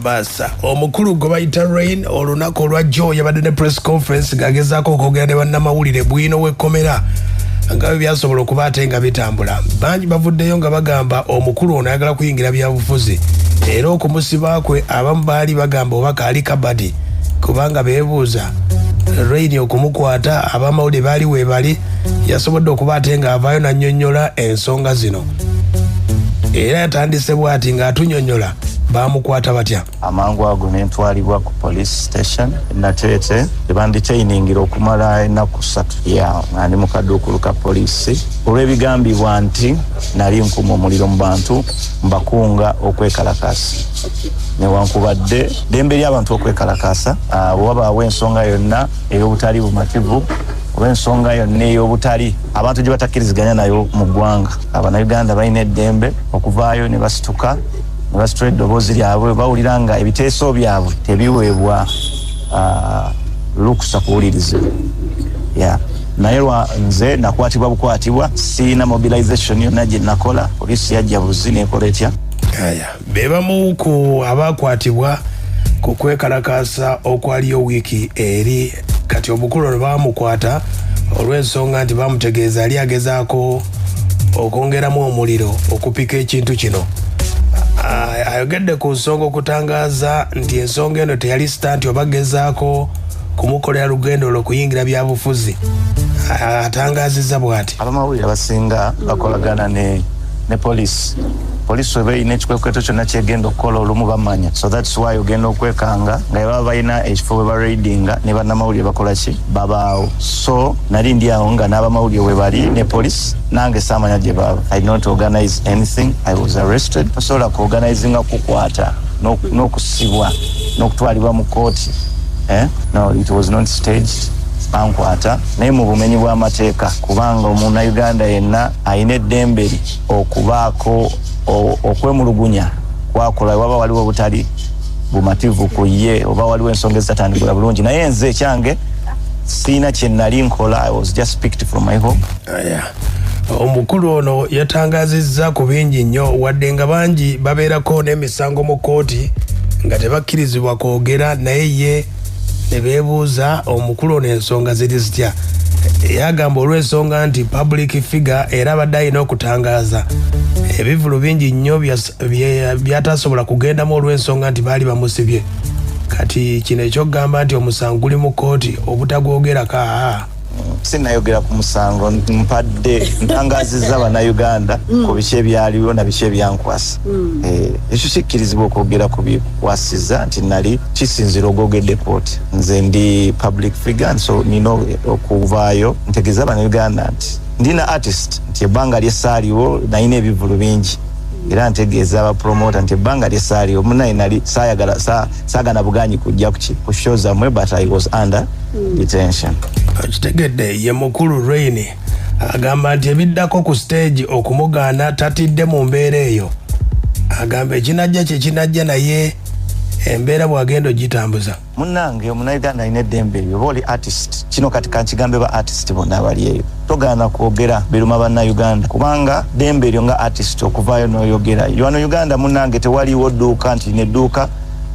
Basa omukulu gwe bayita Rain olunaku olwajjo yabadde ne press conference gagezaako okwogera ne bannamawulire bwino w'ekkomera nga byasobola okuba ate nga bitambula. Bangi bavuddeyo nga bagamba omukulu ono ayagala kuyingira byabufuzi era okumusiba kwe abamu baali bagamba oba kaali kabadi kubanga beebuuza Rain okumukwata abamawulire baali weebali yasobodde okuba ate nga avaayo nannyonnyola ensonga zino era yatandise bw'ati ng'atunyonnyola bamukwata batya. Amangu ago nentwalibwa ku police station Nateete ebanditainingira okumala ennaku 3 nga ndi mu kaduukulu ka poliisi olw'ebigambibwa nti nali nkuma omuliro mu bantu mbakunga okwekalakaasa. Newankubadde ddembe ly'abantu okwekalakaasa bwe wabaawo ensonga yonna ey'obutali bumativu oba ensonga yonna ey'obutali abantu gye batakkiriziganya nayo mu ggwanga, Abannayuganda balina eddembe okuvaayo ne basituka ne basitula eddoboozi lyabwe bawulira nga ebiteeso byabwe tebiweebwa lukusa kuwulirizibwa. Naye nze nakwatibwa bukwatibwa, siina mobilization yonna gye nakola, poliisi yajja buzi nekola etya. Be bamu ku abakwatibwa ku kwekalakaasa okwaliyo wiiki eri kati omukulu ono bamukwata olw'ensonga nti bamutegeeza ali agezaako okwongeramu omuliro okupika ekintu kino. Ayogedde ku nsonga okutangaaza nti ensonga eno teyali sitanti oba gezaako kumukolera lugendo olw'okuyingira byabufuzi. Atangaazizza bw'ati. Abamawulire abasinga bakolagana ne poliisi. Poliisi weba ina ekikwekweto kyonna kyegenda okukola olumu bamanya. So that's why ogenda okwekanga nga baba balina ekifo we baraidinga ne bannamawulire bakola ki babaawo. So nali ndi awo nga n'abamawulire we bali ne poliisi nange saamanya gye baba. I did not organize anything. I was arrested. Tasobola kuorganizinga kukwata n'okusibwa n'okutwalibwa mu kooti. No, it was not staged. Bankwata naye mu bumenyi bw'amateeka kubanga omunnayuganda yenna ayina eddembe okubaako okwemulugunya kwakola waba waliwo obutali bumativu ku ye oba waliwo ensonga ezitatandikula bulungi. Naye nze ekyange siina kye nali nkola. I was just picked from my home. Omukulu ono yatangaazizza ku bingi nnyo wadde nga bangi babeerako n'emisango mu kooti nga tebakkirizibwa kwogera naye ye ne beebuuza omukulu ono ensonga ziri zitya. Yagamba olw'ensonga nti public figure era abadde alina okutangaaza ebivulu bingi nnyo byatasobola kugendamu olw'ensonga nti baali bamusibye. Kati kino ekyokugamba nti omusango guli mu kooti obutagwogerako Sinayogera ku musango, mpadde ntangaazizza Bannayuganda ku biki ebyaliwo na biki ebyankwasa. Ekyo kikkirizibwa okwogera ku bikwasiza nti nali kisinzira ogwogedde kooti. Nze ndi public figure, so nina okuvaayo ntegeeza Bannayuganda nti ndina artist nti ebbanga ly'essaaliwo nalina ebivulu bingi era ntegeeza abapromota nti ebbanga ly'essaaliwo munaye nali saagana buganyi kujja ku show zammwe but I was under detention. Kitegedde ye mukulu Rain agamba nti ebiddako ku stage okumugaana tatidde mu mbeera eyo. Agamba ekinajja kye kinajja naye embeera bw'agenda ogitambuza. Munnange omunnayuganda alina eddembe eryo oba oli artist. Kino kati kankigambe ba artist bonna abali eyo. Togaana kwogera biruma Bannayuganda kubanga ddembe eryo nga artist okuvaayo n'oyogera. Wano Uganda munnange tewaliwo dduuka nti nedduuka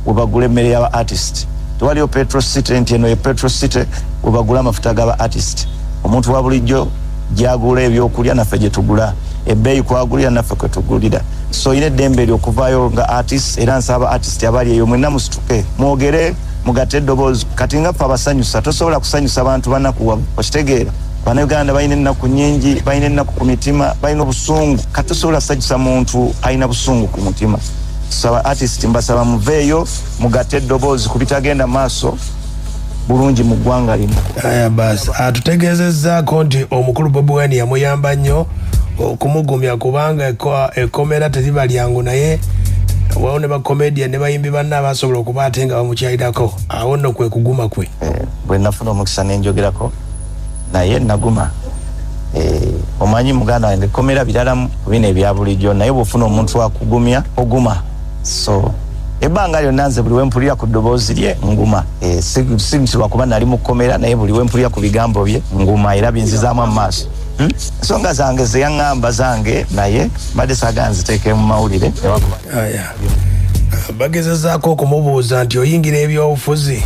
we bagula emmere y'aba artist. Tewaliwo petrol city nti eno ye petrol city we bagula amafuta g'aba artist. Omuntu wa bulijjo gyagula ebyokulya naffe gye tugula, ebbeeyi kwagulira naffe kwe tugulira. So ine eddembe eryo okuvaayo nga artist era nsaba artist abali eyo mwenna musituke mwogere mugatte eddoboozi. Kati nga ffe abasanyusa tosobola kusanyusa bantu banakuwa. Okitegeera Bannayuganda balina ennaku nnyingi, balina ennaku ku mitima, balina obusungu. Kati tosobola kusanyusa muntu alina busungu ku mutima. Saba artist mbasaba muveeyo mugatte eddoboozi ku bitagenda maaso bulungi mu ggwanga lino. Basi atutegeezezzaako nti omukulu Bobi Wine yamuyamba nnyo okumugumya kubanga ekkomera teriba lyangu naye wawo ne bakomedian ne bayimbi banna abasobola okuba ate nga bamukyalirako awo nno kwe kuguma kwe. Bwe nafuna omukisa nenjogerako naye naguma. Omanyi muganda wange ekkomera birala bino ebya bulijjo naye bw'ofuna omuntu akugumya oguma. So ebbanga lyonna nze buli wempulira ku ddoboozi lye nguma. Sinsibwa kuba nali mu kkomera naye buli wempulira ku bigambo bye nguma era binzizaamu amaaso. Ensonga zange ze yaŋŋamba zange naye mbadde saagala nziteeke mu mawulire. bagezezaako okumubuuza nti oyingira ebyobufuzi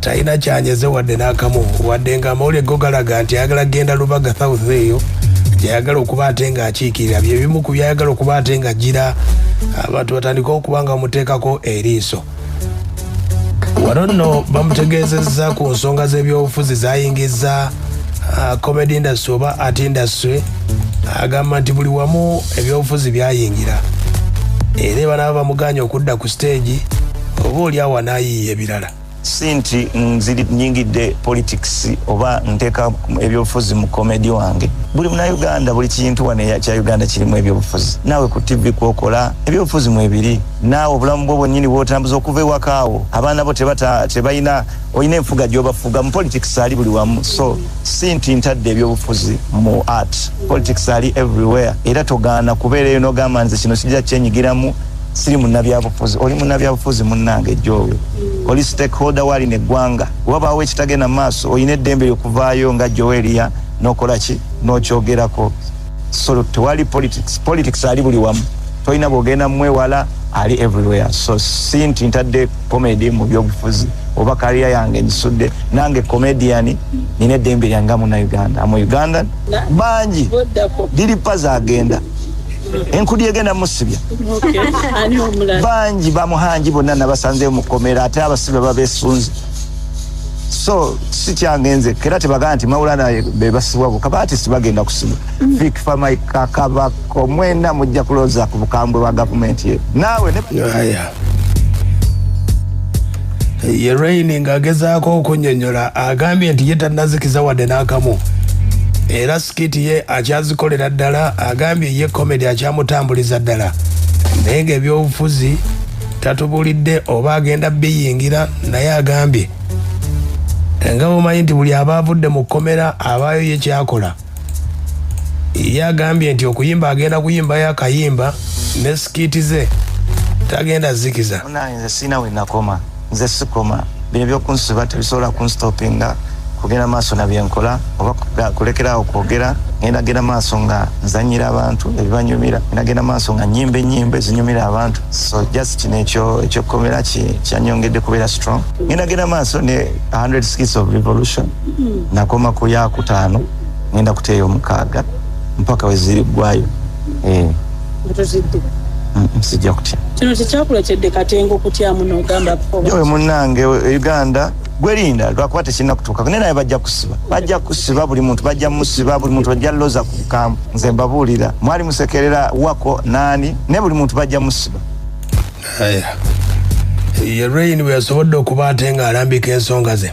talina kyanyeze wadde n'akamu, wadde nga amawulire go galaga nti ayagala genda Lubaga South eyo gyayagala okuba ate nga akiikirira, bye bimu ku byayagala okuba ate nga gira abantu batandika okuba nga bamuteekako eriiso. Wano nno bamutegeezezza ku nsonga z'ebyobufuzi zayingiza comedy industry oba art industry, agamba nti buli wamu ebyobufuzi byayingira era banaba bamuganya okudda ku stage oba oli awo anaayiiya ebirala. Si nti nziri nyingidde politics oba nteeka ebyobufuzi mu komedi wange. Buli Munnayuganda, buli kintu wano kya Uganda kirimu ebyobufuzi. Naawe ku TV kwokola ebyobufuzi mwebiri, naawe obulamu bwo bwennyini bw'otambuza okuva ewakaawo, abaana bo tebalina, olina enfuga gy'obafuga. Mu politics ali buli wamu, so si nti ntadde ebyobufuzi mu art. Politics ali everywhere, era togaana kubeerayo n'ogamba nze kino sijja kyenyigiramu, siri munnabyabufuzi. Oli munnabyabufuzi munnange Joe, oli stakeholder wali neggwanga, wabaawo ekitagenda maaso olina eddembe ly'okuvaayo nga Joelia n'okola ki n'okyogerako. So tewali politics ali buli wamu, tolina bw'ogenda mwewala, ali everywhere. So si nti ntadde comedy mu byobufuzi oba kaliya yange njisudde, nange comedian nina eddembe lyange nga Munnayuganda. Amu Uganda bangi diripa zaagenda enkudi egenda musibya bangi bamuhanji bonna nabasanzeyo mukomera, ate abasibe babesunze. So si kyangenze kera tebagaa nti Maulana bebasibwa bukaba, ati sibagenda kusibwa fikfa maikakabako mwena mujja kuloza ku bukambwe bwa gavumenti ye naawe ye Rain ng'agezaako okunnyonnyola, agambye nti ye tannazikiza wadde n'akamu era skiti ye akyazikolera ddala. Agambye ye comedy akyamutambuliza ddala, naye ng'ebyobufuzi tatubulidde oba agenda biyingira. Naye agambye nga bumanyi nti buli aba avudde mu kkomera abaayo ye kyakola. Ye agambye nti okuyimba agenda kuyimbayo akayimba, ne skiti ze tagenda zikiza. Nze sina we nakoma, nze sikoma. Bino ebyokunsiba tebisobola kunstopinga kugenda maaso na byenkola oba kulekerawo kwogera. Ngenda maaso nga nzanyira abantu ebibanyumira, ngenda maaso nga nyimbe zinyumira abantu. So just kino ekyokomera kyanyongedde kubeera strong. Ngenda maaso ne 100 skits of revolution, nakoma ku ya 5, ngenda kuteeyo 6 mpaka weziriggwayo. Sijja kutya kino tekyakulekedde katengo kutyamu n'ogamba yowe munnange Uganda gwerinda lwakuba tekirina kutuuka. Naye naye bajja kusiba buli muntu, bajja musiba buli muntu, bajja loza ku bukambu. Nze mbabuulira mwali musekerera wako nani, ne buli muntu bajja musiba. Ye Rain bwe yasobodde okuba ate ng'alambika ensonga ze.